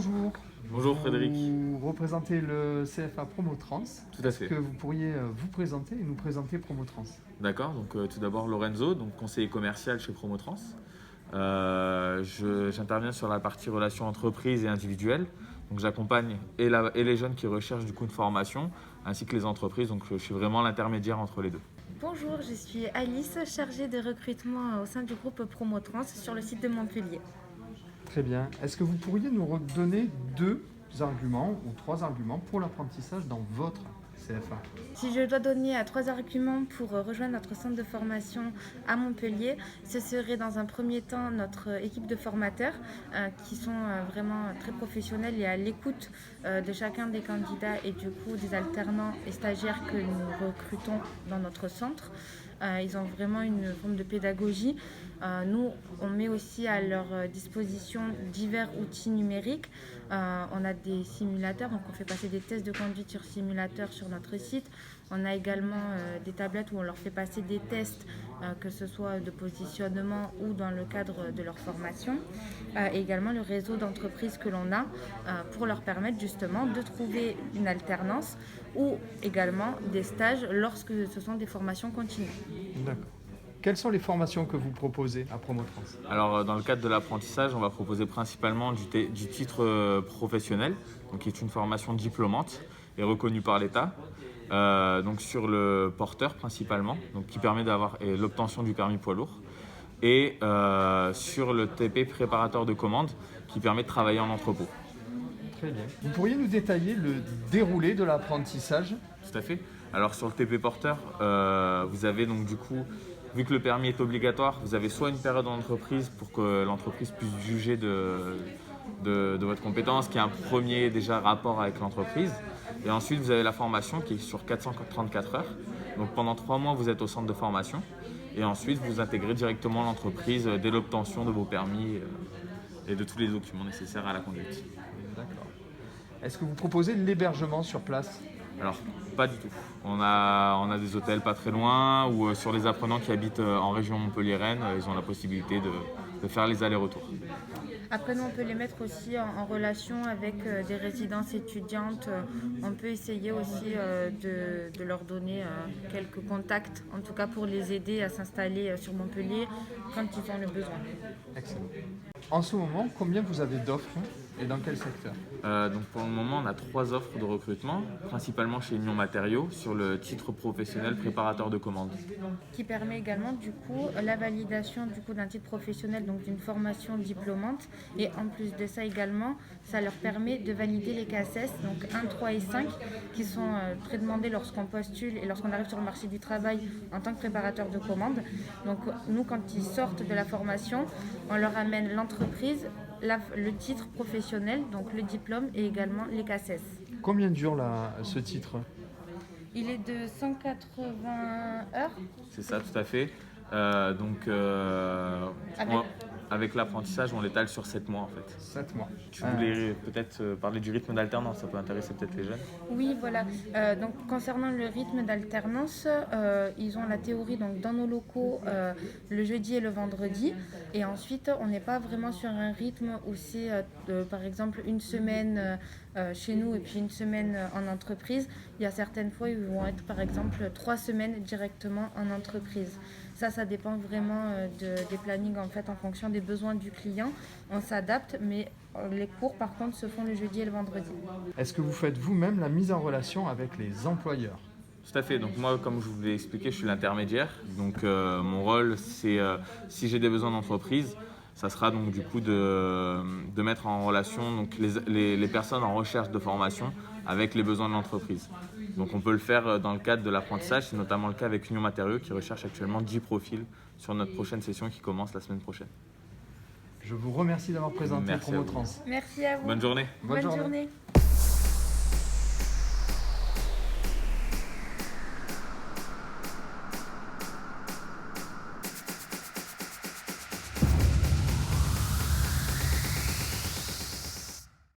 Bonjour. Bonjour Frédéric. Vous représentez le CFA Promotrans. Tout à fait. Est-ce que vous pourriez vous présenter et nous présenter Promotrans? D'accord, donc tout d'abord Lorenzo, donc conseiller commercial chez Promotrans. J'interviens sur la partie relations entreprises et individuelles. Donc j'accompagne et les jeunes qui recherchent du coup une formation, ainsi que les entreprises. Donc je suis vraiment l'intermédiaire entre les deux. Bonjour, je suis Alice, chargée de recrutement au sein du groupe Promotrans sur le site de Montpellier. Très bien. Est-ce que vous pourriez nous redonner 2 arguments ou 3 arguments pour l'apprentissage dans votre CFA? Si je dois donner 3 arguments pour rejoindre notre centre de formation à Montpellier, ce serait dans un premier temps notre équipe de formateurs qui sont vraiment très professionnels et à l'écoute de chacun des candidats et du coup des alternants et stagiaires que nous recrutons dans notre centre. Ils ont vraiment une forme de pédagogie. Nous, on met aussi à leur disposition divers outils numériques. On a des simulateurs, donc on fait passer des tests de conduite sur simulateur sur notre site. On a également des tablettes où on leur fait passer des tests, que ce soit de positionnement ou dans le cadre de leur formation. Et également le réseau d'entreprises que l'on a pour leur permettre justement de trouver une alternance ou également des stages lorsque ce sont des formations continues. D'accord. Quelles sont les formations que vous proposez à Promotrans? Alors dans le cadre de l'apprentissage, on va proposer principalement du titre professionnel, donc qui est une formation diplômante et reconnue par l'État. Donc sur le porteur principalement, donc qui permet d'avoir l'obtention du permis poids lourd, et sur le TP préparateur de commande qui permet de travailler en entrepôt. Très bien. Vous pourriez nous détailler le déroulé de l'apprentissage? Tout à fait. Alors sur le TP porteur, vous avez donc du coup, vu que le permis est obligatoire, vous avez soit une période en entreprise pour que l'entreprise puisse juger de votre compétence, qui a un premier déjà rapport avec l'entreprise. Et ensuite, vous avez la formation qui est sur 434 heures. Donc pendant 3 mois, vous êtes au centre de formation. Et ensuite, vous intégrez directement l'entreprise dès l'obtention de vos permis et de tous les documents nécessaires à la conduite. D'accord. Est-ce que vous proposez l'hébergement sur place? Alors, pas du tout. On a des hôtels pas très loin, ou sur les apprenants qui habitent en région Montpellier-Rennes, ils ont la possibilité de faire les allers-retours. Après, nous, on peut les mettre aussi en relation avec des résidences étudiantes. On peut essayer aussi de leur donner quelques contacts, en tout cas pour les aider à s'installer sur Montpellier quand ils ont le besoin. Excellent. En ce moment, combien vous avez d'offres et dans quel secteur? Donc pour le moment, on a 3 offres de recrutement, principalement chez Union Matériaux, sur le titre professionnel préparateur de commande. Qui permet également du coup la validation du coup d'un titre professionnel, donc d'une formation diplômante, et en plus de ça également ça leur permet de valider les CACES, donc 1, 3 et 5 qui sont très demandés lorsqu'on postule et lorsqu'on arrive sur le marché du travail en tant que préparateur de commande. Donc nous, quand ils sortent de la formation, on leur amène l'entreprise, le titre professionnel, donc le diplôme et également les CACES. Combien dure ce titre? Il est de 180 heures. C'est ça, tout à fait. Avec- Avec l'apprentissage, on l'étale sur 7 mois en fait. 7 mois. Tu voulais peut-être parler du rythme d'alternance, ça peut intéresser peut-être les jeunes. Oui, voilà. Donc, concernant le rythme d'alternance, ils ont la théorie donc, dans nos locaux le jeudi et le vendredi. Et ensuite, on n'est pas vraiment sur un rythme où c'est, par exemple, une semaine chez nous et puis une semaine en entreprise. Il y a certaines fois où ils vont être, par exemple, 3 semaines directement en entreprise. Ça dépend vraiment des plannings en fait, en fonction des besoins du client. On s'adapte, mais les cours, par contre, se font le jeudi et le vendredi. Est-ce que vous faites vous-même la mise en relation avec les employeurs? Tout à fait. Donc moi, comme je vous l'ai expliqué, je suis l'intermédiaire. Donc mon rôle, c'est si j'ai des besoins d'entreprise, ça sera donc du coup de mettre en relation donc, les personnes en recherche de formation avec les besoins de l'entreprise. Donc on peut le faire dans le cadre de l'apprentissage, c'est notamment le cas avec Union Matériaux qui recherche actuellement 10 profils sur notre prochaine session qui commence la semaine prochaine. Je vous remercie d'avoir présenté Merci à vous. Promotrans. Merci à vous. Bonne journée. Bonne journée. journée.